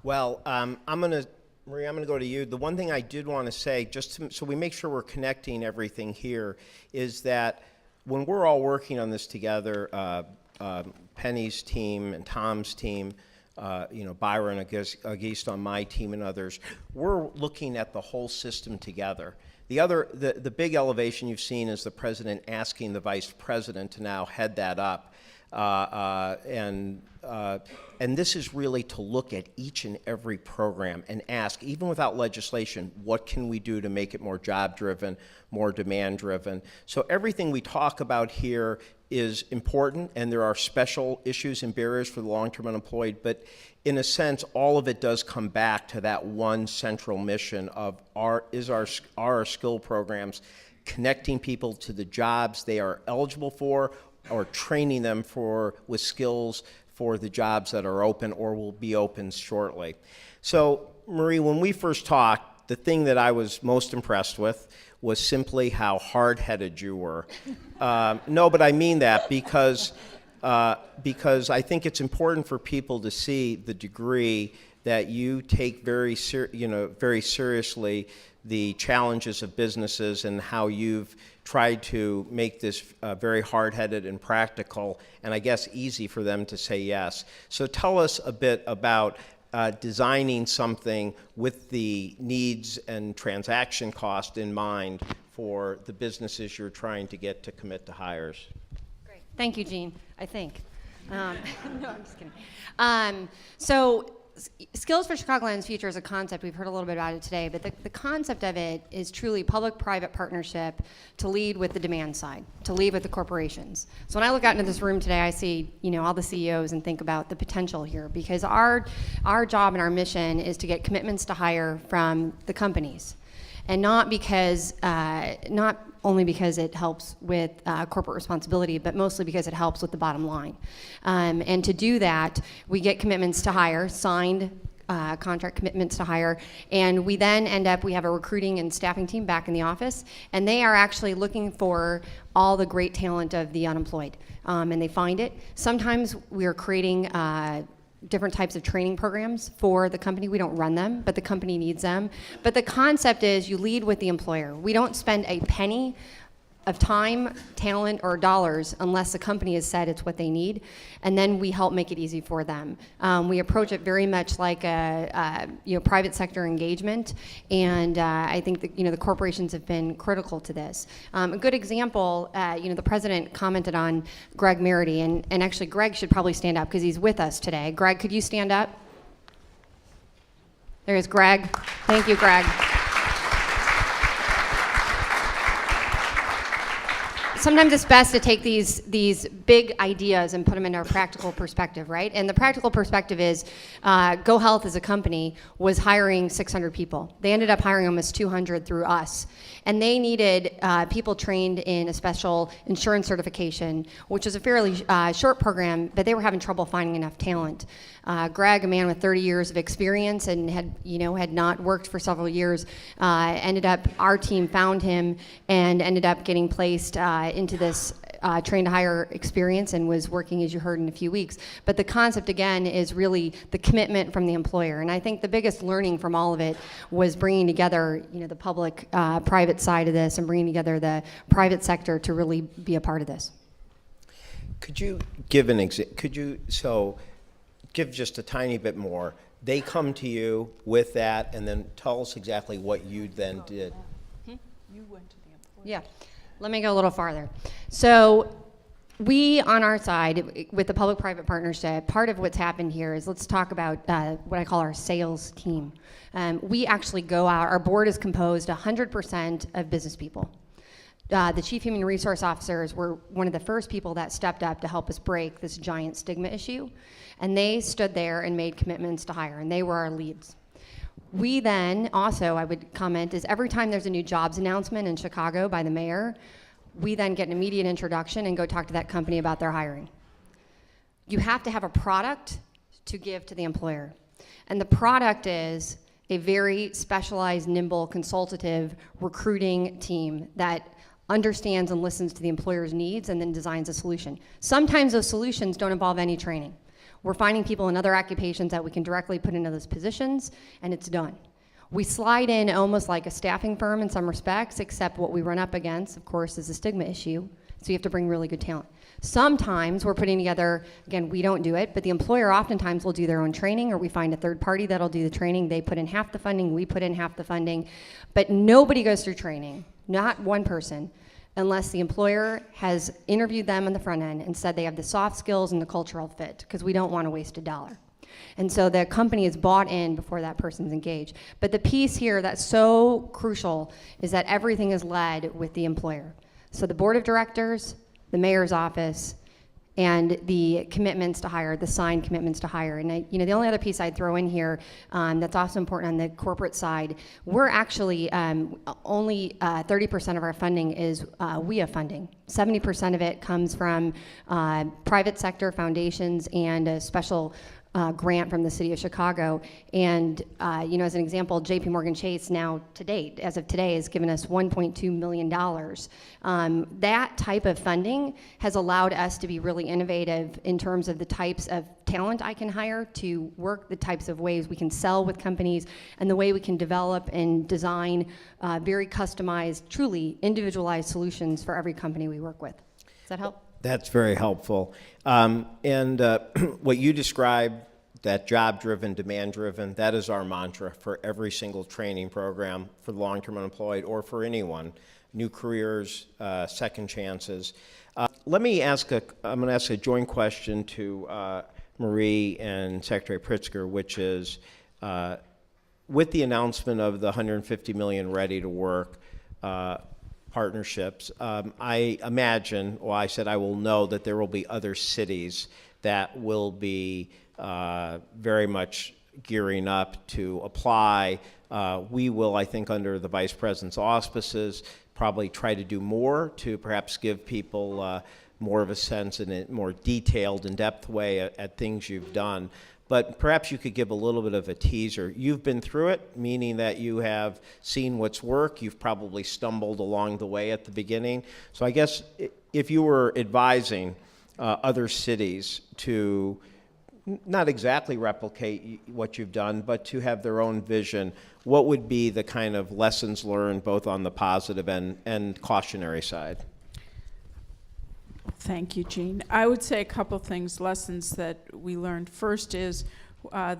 Well, Maria, I'm going to go to you. The one thing I did want to say, so we make sure we're connecting everything here, is that when we're all working on this together, Penny's team and Tom's team, Byron Agist on my team and others, we're looking at the whole system together. The big elevation you've seen is the president asking the vice president to now head that up. And this is really to look at each and every program and ask, even without legislation, what can we do to make it more job-driven, more demand-driven? So everything we talk about here is important, and there are special issues and barriers for the long-term unemployed, but in a sense, all of it does come back to that one central mission of our skill programs connecting people to the jobs they are eligible for, or training them with skills for the jobs that are open or will be open shortly. So, Marie, when we first talked, the thing that I was most impressed with was simply how hard-headed you were. No, but I mean that because I think it's important for people to see the degree that you take very seriously the challenges of businesses and how you've tried to make this very hard-headed and practical, and I guess easy for them to say yes. So tell us a bit about designing something with the needs and transaction cost in mind for the businesses you're trying to get to commit to hires. Great. Thank you, Gene, I think. No, I'm just kidding. So Skills for Chicagoland's Future is a concept. We've heard a little bit about it today, but the concept of it is truly public-private partnership to lead with the demand side, to lead with the corporations. So when I look out into this room today, I see all the CEOs and think about the potential here, because our job and our mission is to get commitments to hire from the companies, and not only because it helps with corporate responsibility, but mostly because it helps with the bottom line. And to do that, we get commitments to hire, signed contract commitments to hire, and we then we have a recruiting and staffing team back in the office, and they are actually looking for all the great talent of the unemployed, and they find it. Sometimes we are creating different types of training programs for the company. We don't run them, but the company needs them. But the concept is you lead with the employer. We don't spend a penny of time, talent, or dollars unless the company has said it's what they need, and then we help make it easy for them. We approach it very much like a private sector engagement, and I think that the corporations have been critical to this. A good example, the president commented on Greg Merity, and actually Greg should probably stand up because he's with us today. Greg, could you stand up? There's Greg. Thank you, Greg. Sometimes it's best to take these big ideas and put them into a practical perspective, right? And the practical perspective is GoHealth as a company was hiring 600 people. They ended up hiring almost 200 through us. And they needed people trained in a special insurance certification, which is a fairly short program, but they were having trouble finding enough talent. Greg, a man with 30 years of experience and had not worked for several years, our team found him and ended up getting placed into this train to hire experience and was working, as you heard, in a few weeks. But the concept, again, is really the commitment from the employer. And I think the biggest learning from all of it was bringing together, the public, private side of this and bringing together the private sector to really be a part of this. Could you give an example? Give just a tiny bit more. They come to you with that, and then tell us exactly what you then did. You went to the employer. Yeah. Let me go a little farther. So we, on our side, with the public-private partnership, part of what's happened here is let's talk about what I call our sales team. We actually go out. Our board is composed 100% of business people. The chief human resource officers were one of the first people that stepped up to help us break this giant stigma issue. And they stood there and made commitments to hire, and they were our leads. We then also, I would comment, is every time there's a new jobs announcement in Chicago by the mayor, we then get an immediate introduction and go talk to that company about their hiring. You have to have a product to give to the employer. And the product is a very specialized, nimble, consultative recruiting team that understands and listens to the employer's needs and then designs a solution. Sometimes those solutions don't involve any training. We're finding people in other occupations that we can directly put into those positions, and it's done. We slide in almost like a staffing firm in some respects, except what we run up against, of course, is a stigma issue. So you have to bring really good talent. Sometimes we're putting together, again, we don't do it, but the employer oftentimes will do their own training, or we find a third party that'll do the training. They put in half the funding, we put in half the funding, but nobody goes through training, not one person, unless the employer has interviewed them on the front end and said they have the soft skills and the cultural fit, because we don't want to waste a dollar. And so the company is bought in before that person's engaged. But the piece here that's so crucial is that everything is led with the employer. So the board of directors, the mayor's office, and the commitments to hire, the signed commitments to hire. And the only other piece I'd throw in here that's also important on the corporate side, we're actually only 30% of our funding is WIA funding. 70% of it comes from private sector foundations and a special grant from the city of Chicago. And as an example, JP Morgan Chase now to date, as of today, has given us $1.2 million. That type of funding has allowed us to be really innovative in terms of the types of talent I can hire to work, the types of ways we can sell with companies, and the way we can develop and design very customized, truly individualized solutions for every company we work with. Does that help? That's very helpful. What you described, that job-driven, demand-driven, that is our mantra for every single training program for the long-term unemployed or for anyone, new careers, second chances. Let me ask I'm going to ask a joint question to Marie and Secretary Pritzker, which is, with the announcement of the $150 million ready to work partnerships, I imagine, well, I said I will know that there will be other cities that will be very much gearing up to apply. We will, I think, under the Vice President's auspices, probably try to do more to perhaps give people more of a sense in a more detailed, in-depth way at things you've done. But perhaps you could give a little bit of a teaser. You've been through it, meaning that you have seen what's worked. You've probably stumbled along the way at the beginning. So I guess if you were advising other cities to not exactly replicate what you've done, but to have their own vision, what would be the kind of lessons learned both on the positive and cautionary side? Thank you, Gene. I would say a couple things, lessons that we learned. First is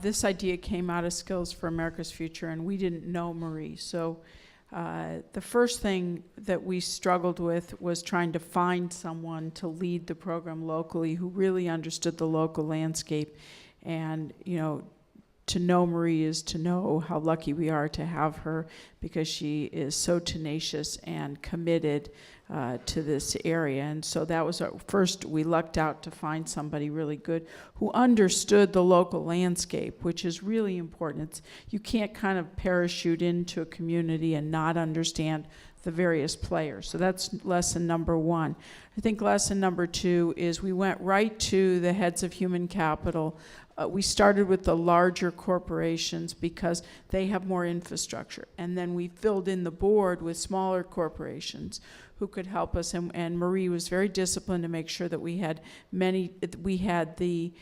this idea came out of Skills for America's Future, and we didn't know Marie. So the first thing that we struggled with was trying to find someone to lead the program locally who really understood the local landscape. And, to know Marie is to know how lucky we are to have her, because she is so tenacious and committed to this area. And so that was our first, we lucked out to find somebody really good who understood the local landscape, which is really important. You can't kind of parachute into a community and not understand the various players. So that's lesson number one. I think lesson number two is we went right to the heads of human capital. We started with the larger corporations because they have more infrastructure. And then we filled in the board with smaller corporations who could help us. And Marie was very disciplined to make sure that we had the,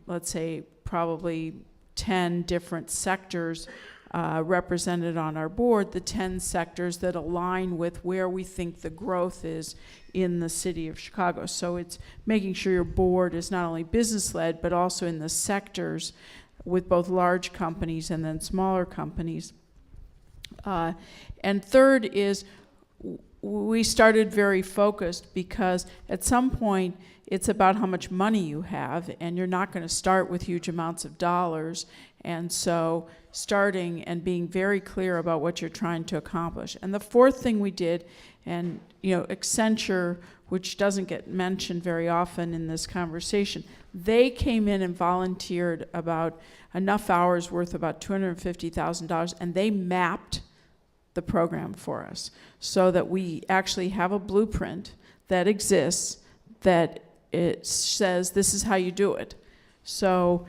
let's say, probably 10 different sectors represented on our board, the 10 sectors that align with where we think the growth is in the city of Chicago. So it's making sure your board is not only business-led, but also in the sectors with both large companies and then smaller companies. And third is we started very focused, because at some point it's about how much money you have, and you're not going to start with huge amounts of dollars. And so starting and being very clear about what you're trying to accomplish. And the fourth thing we did, and Accenture, which doesn't get mentioned very often in this conversation, they came in and volunteered about enough hours worth, about $250,000, and they mapped the program for us so that we actually have a blueprint that exists that it says this is how you do it. So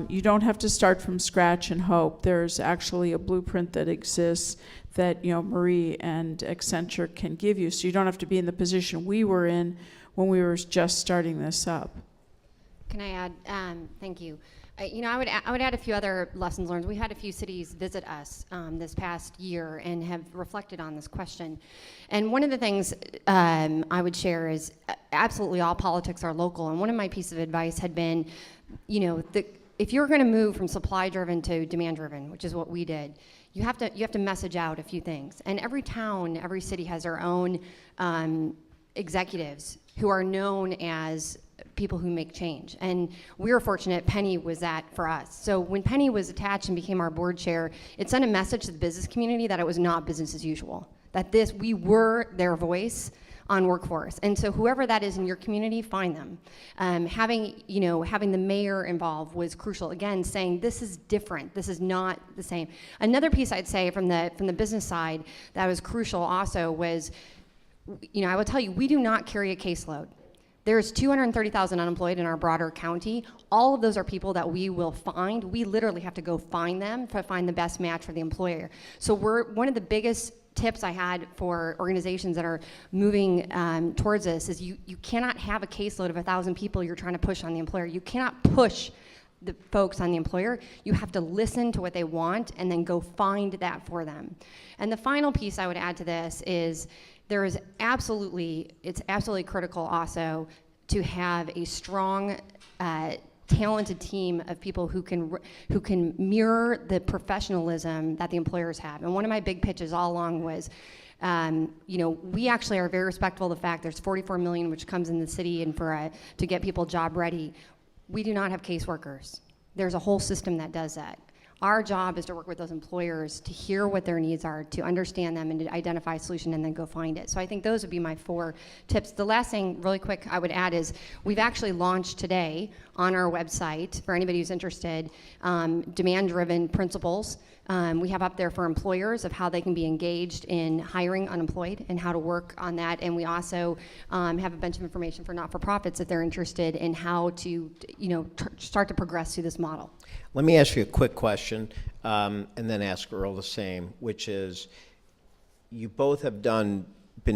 you don't have to start from scratch and hope. There's actually a blueprint that exists that Marie and Accenture can give you, so you don't have to be in the position we were in when we were just starting this up. Can I add? Thank you. I would add a few other lessons learned. We had a few cities visit us this past year and have reflected on this question. And one of the things I would share is absolutely all politics are local. And one of my pieces of advice had been, if you're going to move from supply-driven to demand-driven, which is what we did, you have to message out a few things. And every town, every city has their own executives who are known as people who make change. And we were fortunate Penny was that for us. So when Penny was attached and became our board chair, it sent a message to the business community that it was not business as usual, that we were their voice on workforce. And so whoever that is in your community, find them. Having the mayor involved was crucial. Again, saying this is different, this is not the same. Another piece I'd say from the business side that was crucial also was, I will tell you, we do not carry a caseload. There's 230,000 unemployed in our broader county. All of those are people that we will find. We literally have to go find them to find the best match for the employer. So one of the biggest tips I had for organizations that are moving towards this is you cannot have a caseload of 1,000 people you're trying to push on the employer. You cannot push the folks on the employer. You have to listen to what they want and then go find that for them. And the final piece I would add to this is it's absolutely critical also to have a strong, talented team of people who can mirror the professionalism that the employers have. And one of my big pitches all along was, we actually are very respectful of the fact there's 44 million which comes in the city and to get people job ready. We do not have caseworkers. There's a whole system that does that. Our job is to work with those employers to hear what their needs are, to understand them, and to identify a solution and then go find it. So I think those would be my 4 tips. The last thing, really quick, I would add is we've actually launched today on our website, for anybody who's interested, demand-driven principles. We have up there for employers of how they can be engaged in hiring unemployed and how to work on that. And we also have a bunch of information for not-for-profits if they're interested in how to, start to progress through this model. Let me ask you a quick question, and then ask Earl the same, which is, you both have been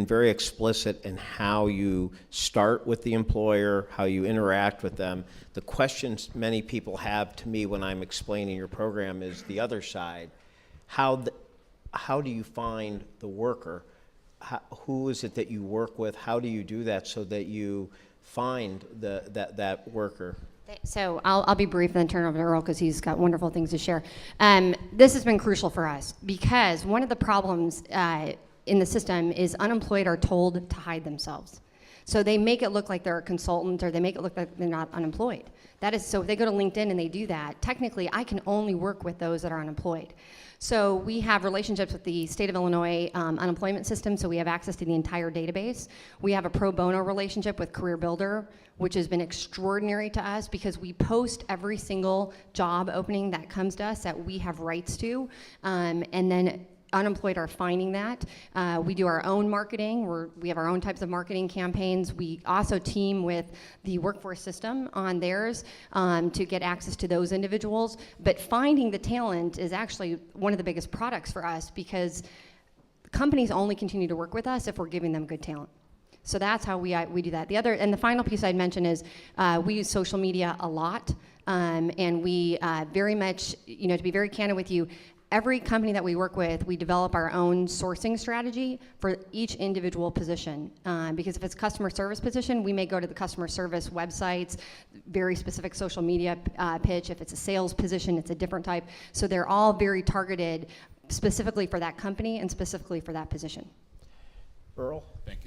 very explicit in how you start with the employer, how you interact with them. The questions many people have to me when I'm explaining your program is the other side. How do you find the worker? Who is it that you work with? How do you do that so that you find that worker? So I'll be brief and then turn it over to Earl because he's got wonderful things to share. This has been crucial for us because one of the problems in the system is unemployed are told to hide themselves. So they make it look like they're a consultant or they make it look like they're not unemployed. That is, so if they go to LinkedIn and they do that, technically I can only work with those that are unemployed. So we have relationships with the state of Illinois unemployment system, so we have access to the entire database. We have a pro bono relationship with Career Builder, which has been extraordinary to us because we post every single job opening that comes to us that we have rights to, and then unemployed are finding that. We do our own marketing. We have our own types of marketing campaigns. We also team with the workforce system on theirs to get access to those individuals. But finding the talent is actually one of the biggest products for us because companies only continue to work with us if we're giving them good talent. So that's how we do that. The final piece I'd mention is we use social media a lot, and we very much, to be very candid with you, every company that we work with, we develop our own sourcing strategy for each individual position. Because if it's a customer service position, we may go to the customer service websites, very specific social media pitch. If it's a sales position, it's a different type. So they're all very targeted specifically for that company and specifically for that position. Earl? Thank you.